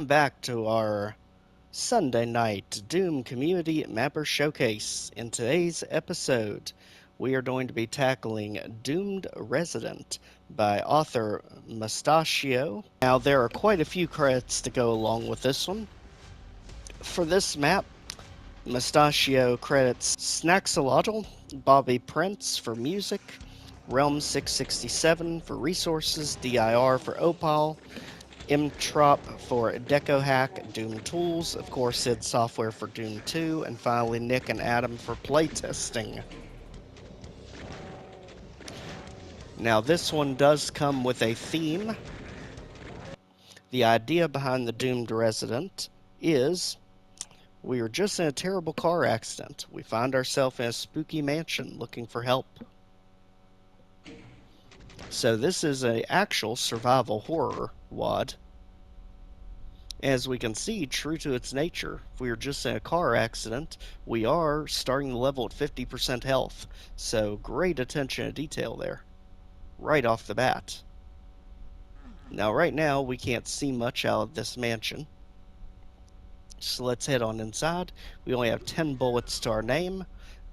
back to our Sunday night Doom Community Mapper Showcase. In today's episode, we are going to be tackling Doomed Resident by author Moustachio. Now, there are quite a few credits to go along with this one. For this map, Moustachio credits Snaxolotl, Bobby Prince for music, Realm 667 for resources, DIR for OPal, MTrop for DECOHack, Doom Tools, of course id Software for Doom 2, and finally Nic and Adam for playtesting. Now this one does come with a theme. The idea behind the Doomed Resident is we are just in a terrible car accident. We find ourselves in a spooky mansion looking for help. So this is an actual survival horror WOD. As we can see, true to its nature, if we are just in a car accident, we are starting the level at 50% health. So great attention to detail there, right off the bat. Now right now, we can't see much out of this mansion. So let's head on inside. We only have 10 bullets to our name.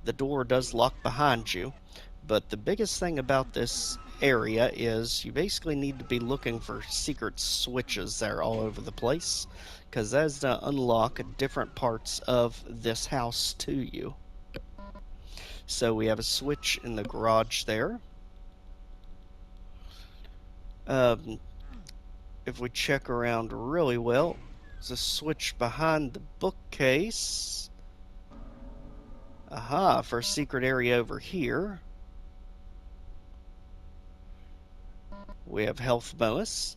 The door does lock behind you, but the biggest thing about this area is you basically need to be looking for secret switches that are all over the place, because that is to unlock different parts of this house to you. So we have a switch in the garage there. If we check around really well, there's a switch behind the bookcase. Aha, for a secret area over here. We have health bonus.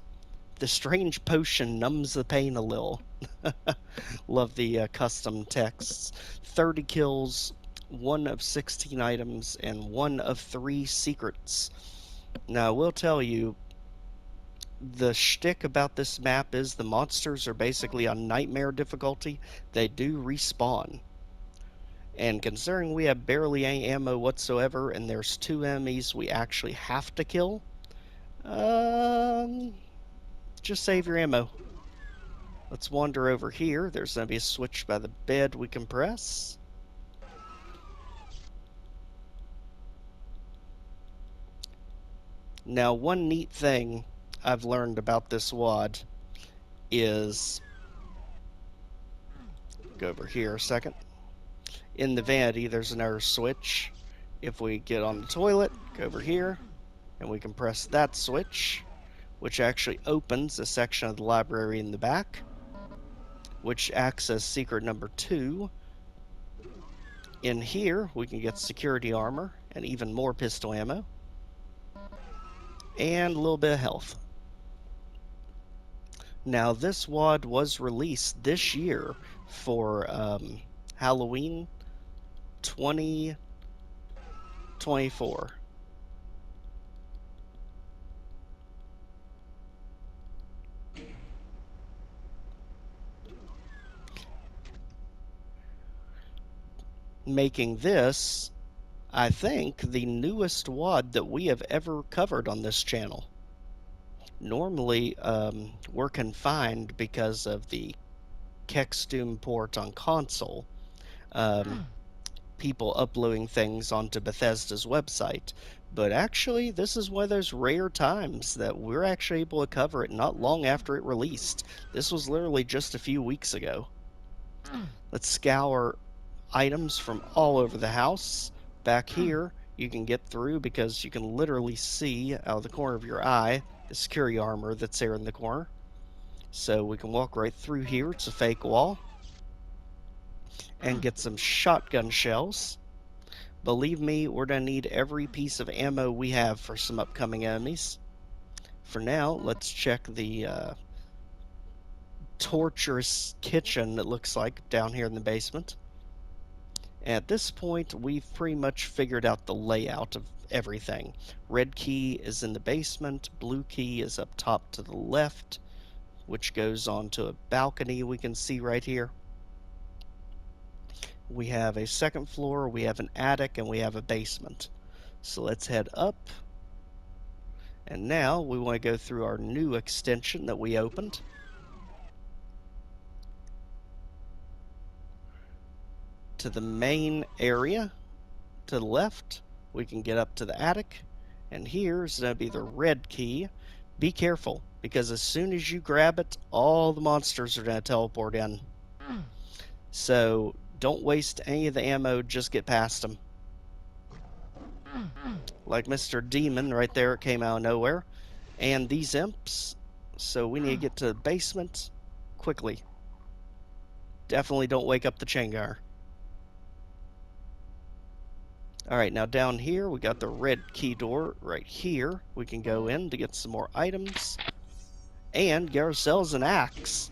The strange potion numbs the pain a little. Love the custom texts. 30 kills, 1 of 16 items, and 1 of 3 secrets. Now, I will tell you, the shtick about this map is the monsters are basically on nightmare difficulty. They do respawn. And considering we have barely any ammo whatsoever, and there's 2 enemies we actually have to kill, just save your ammo. Let's wander over here. There's going to be a switch by the bed we can press. Now, one neat thing I've learned about this WOD is, go over here a second. In the vanity, there's another switch. If we get on the toilet, go over here, and we can press that switch, which actually opens a section of the library in the back, which acts as secret number 2. In here, we can get security armor and even more pistol ammo, and a little bit of health. Now, this WOD was released this year for Halloween 2024. Making this, I think, the newest WOD that we have ever covered on this channel. Normally, we're confined because of the KexDooM port on console. People uploading things onto Bethesda's website. But actually, this is one of those rare times that we're actually able to cover it not long after it released. This was literally just a few weeks ago. Let's scour items from all over the house. Back here, you can get through because you can literally see out of the corner of your eye the security armor that's there in the corner. So we can walk right through here. It's a fake wall. And get some shotgun shells. Believe me, we're going to need every piece of ammo we have for some upcoming enemies. For now, let's check the torturous kitchen, it looks like, down here in the basement. At this point, we've pretty much figured out the layout of everything. Red key is in the basement, blue key is up top to the left, which goes on to a balcony we can see right here. We have a second floor, we have an attic, and we have a basement. So let's head up. And now we want to go through our new extension that we opened. to the main area to the left. We can get up to the attic, and here's going to be the red key. Be careful, because as soon as you grab it, all the monsters are going to teleport in. So don't waste any of the ammo, just get past them. Like Mr. Demon right there, it came out of nowhere. And these imps, so we need to get to the basement quickly. Definitely don't wake up the chain gunner. Alright, now down here we got the red key door right here. We can go in to get some more items and get ourselves an axe.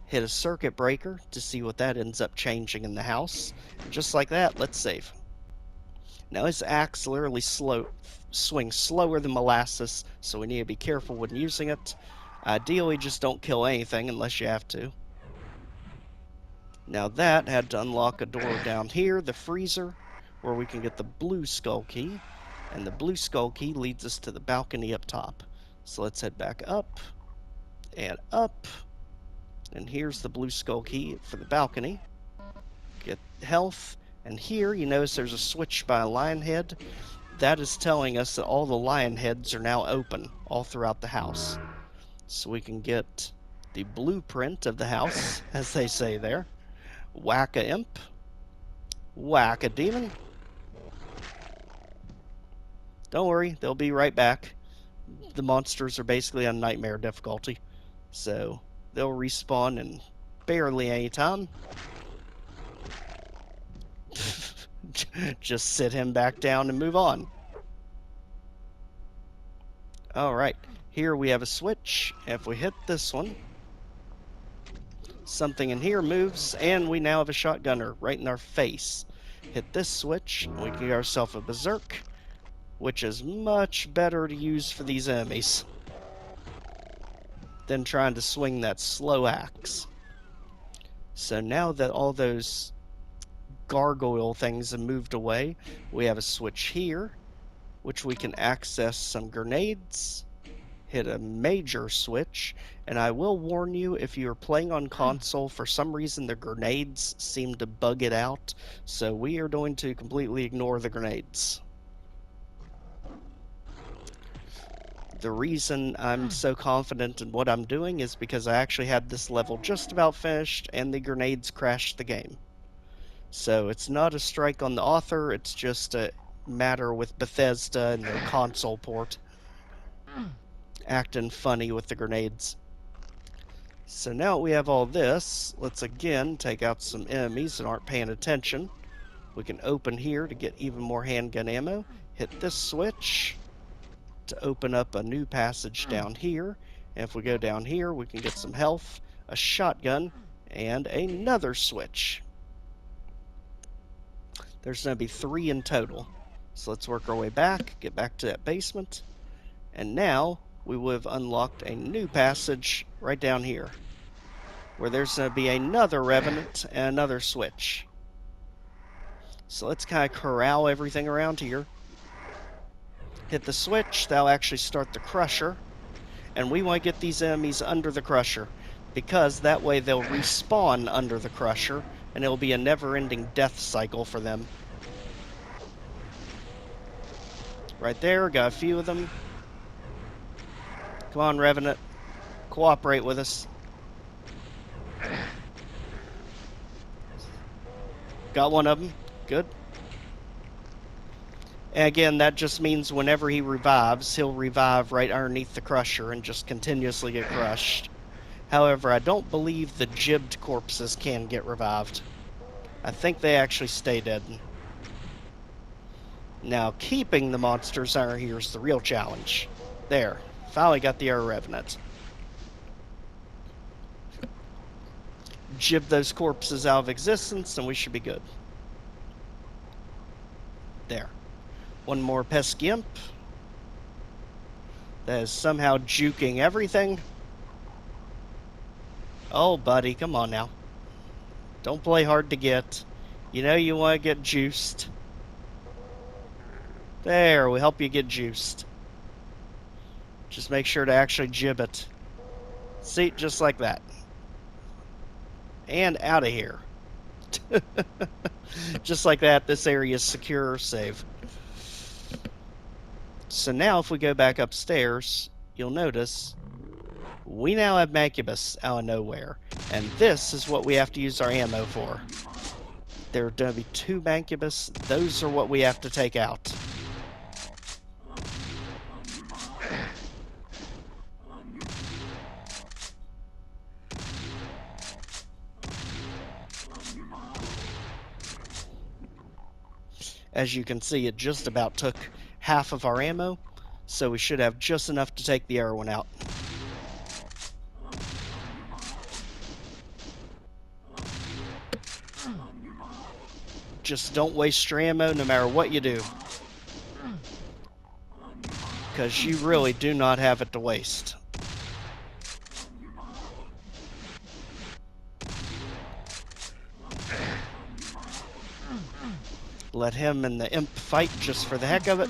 Hit a circuit breaker to see what that ends up changing in the house. And just like that, let's save. Now his axe literally swings slower than molasses, so we need to be careful when using it. Ideally, just don't kill anything unless you have to. Now that had to unlock a door down here, the freezer, where we can get the blue skull key. And the blue skull key leads us to the balcony up top. So let's head back up and up. And here's the blue skull key for the balcony. Get health. And here you notice there's a switch by a lion head. That is telling us that all the lion heads are now open all throughout the house. So we can get the blueprint of the house, as they say there. Whack a imp. Whack a demon. Don't worry, they'll be right back. The monsters are basically on nightmare difficulty, so they'll respawn in barely any time. Just sit him back down and move on. Alright, here we have a switch. If we hit this one, something in here moves, and we now have a shotgunner right in our face. Hit this switch, and we can get ourselves a berserk, which is much better to use for these enemies than trying to swing that slow axe. So now that all those gargoyle things have moved away, we have a switch here, which we can access some grenades, hit a major switch, and I will warn you, if you're playing on console, for some reason the grenades seem to bug it out, so we are going to completely ignore the grenades. The reason I'm so confident in what I'm doing is because I actually had this level just about finished and the grenades crashed the game. So it's not a strike on the author, it's just a matter with Bethesda and their console port acting funny with the grenades. So now we have all this, let's again take out some enemies that aren't paying attention. We can open here to get even more handgun ammo, hit this switch to open up a new passage down here. And if we go down here, we can get some health, a shotgun, and another switch. There's going to be 3 in total. So let's work our way back, get back to that basement. And now we will have unlocked a new passage right down here, where there's going to be another revenant and another switch. So let's kind of corral everything around here. Hit the switch, that'll actually start the crusher. And we want to get these enemies under the crusher, because that way they'll respawn under the crusher, and it'll be a never-ending death cycle for them. Right there, got a few of them. Come on, Revenant. Cooperate with us. Got one of them. Good. And again, that just means whenever he revives, he'll revive right underneath the crusher and just continuously get crushed. However, I don't believe the gibbed corpses can get revived. I think they actually stay dead. Now, keeping the monsters under here is the real challenge. There. Finally got the Air Revenant. Jib those corpses out of existence, and we should be good. There. One more pesky imp that is somehow juking everything. Oh, buddy, come on now. Don't play hard to get. You know you want to get juiced. There, we help you get juiced. Just make sure to actually jib it. See, just like that. And out of here. Just like that, this area is secure, save. So now if we go back upstairs, you'll notice we now have Mancubus out of nowhere. And this is what we have to use our ammo for. There are going to be 2 Mancubus. Those are what we have to take out. As you can see, it just about took half of our ammo, so we should have just enough to take the arrow one out. Just don't waste your ammo no matter what you do, because you really do not have it to waste. Let him and the imp fight just for the heck of it.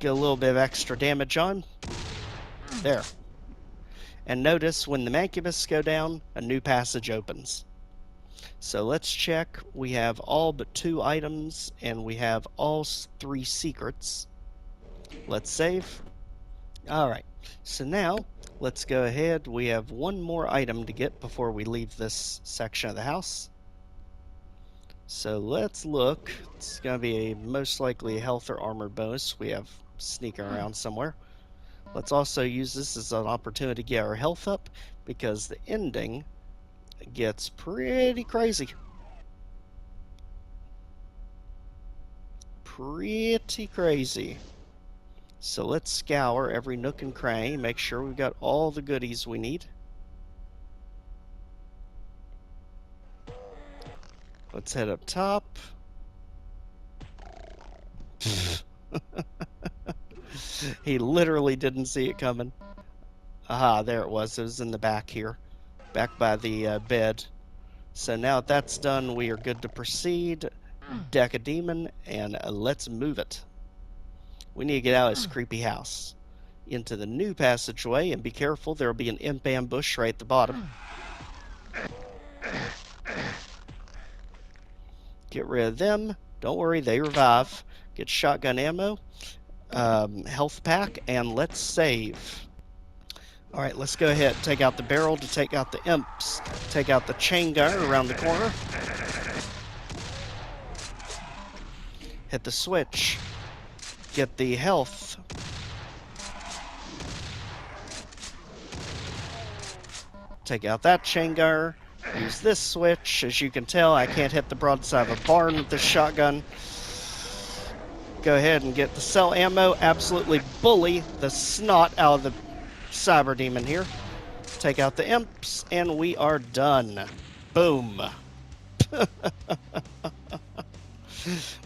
Get a little bit of extra damage on. There. And notice when the Mancubus go down, a new passage opens. So let's check. We have all but 2 items, and we have all 3 secrets. Let's save. Alright, so now let's go ahead. We have 1 more item to get before we leave this section of the house. So let's look. It's going to be most likely a health or armor bonus we have sneaking around somewhere. Let's also use this as an opportunity to get our health up, because the ending gets pretty crazy. Pretty crazy. So let's scour every nook and cranny, make sure we've got all the goodies we need. Let's head up top. He literally didn't see it coming. Aha, there it was. It was in the back here. Back by the bed. So now that that's done, we are good to proceed. DECOHack, and let's move it. We need to get out of this creepy house. Into the new passageway, and be careful, there will be an imp ambush right at the bottom. Get rid of them. Don't worry, they revive. Get shotgun ammo, health pack, and let's save. Alright, let's go ahead. Take out the barrel to take out the imps. Take out the chain gunner around the corner. Hit the switch. Get the health. Take out that chain gunner. Use this switch. As you can tell, I can't hit the broadside of a barn with this shotgun. Go ahead and get the cell ammo. Absolutely bully the snot out of the cyber demon here. Take out the imps, and we are done. Boom.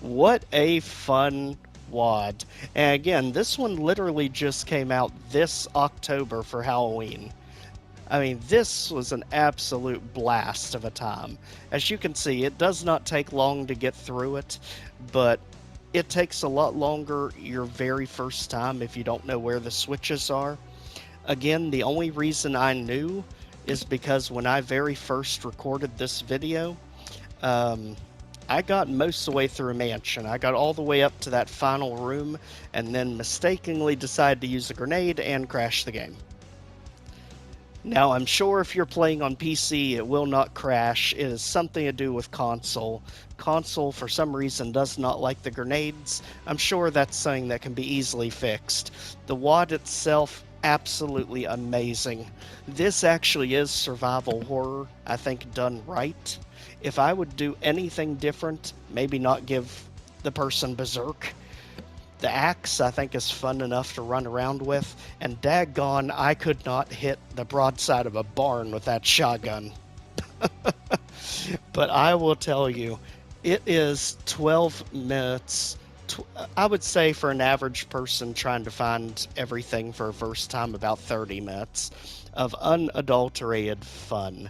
What a fun wad. And again, this one literally just came out this October for Halloween. I mean, this was an absolute blast of a time. As you can see, it does not take long to get through it, but it takes a lot longer your very first time if you don't know where the switches are. Again, the only reason I knew is because when I very first recorded this video, I got most of the way through a mansion. I got all the way up to that final room, and then mistakenly decided to use a grenade and crash the game. Now, I'm sure if you're playing on PC, it will not crash. It is something to do with console. Console, for some reason, does not like the grenades. I'm sure that's something that can be easily fixed. The wad itself, absolutely amazing. This actually is survival horror, I think, done right. If I would do anything different, maybe not give the person berserk. The axe, I think, is fun enough to run around with, and daggone, I could not hit the broadside of a barn with that shotgun. But I will tell you, it is 12 minutes, I would say for an average person trying to find everything for a first time, about 30 minutes of unadulterated fun.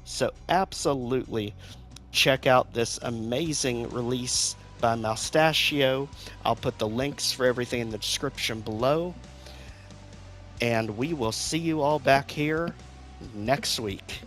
So absolutely check out this amazing release by Moustachio. I'll put the links for everything in the description below. And we will see you all back here next week.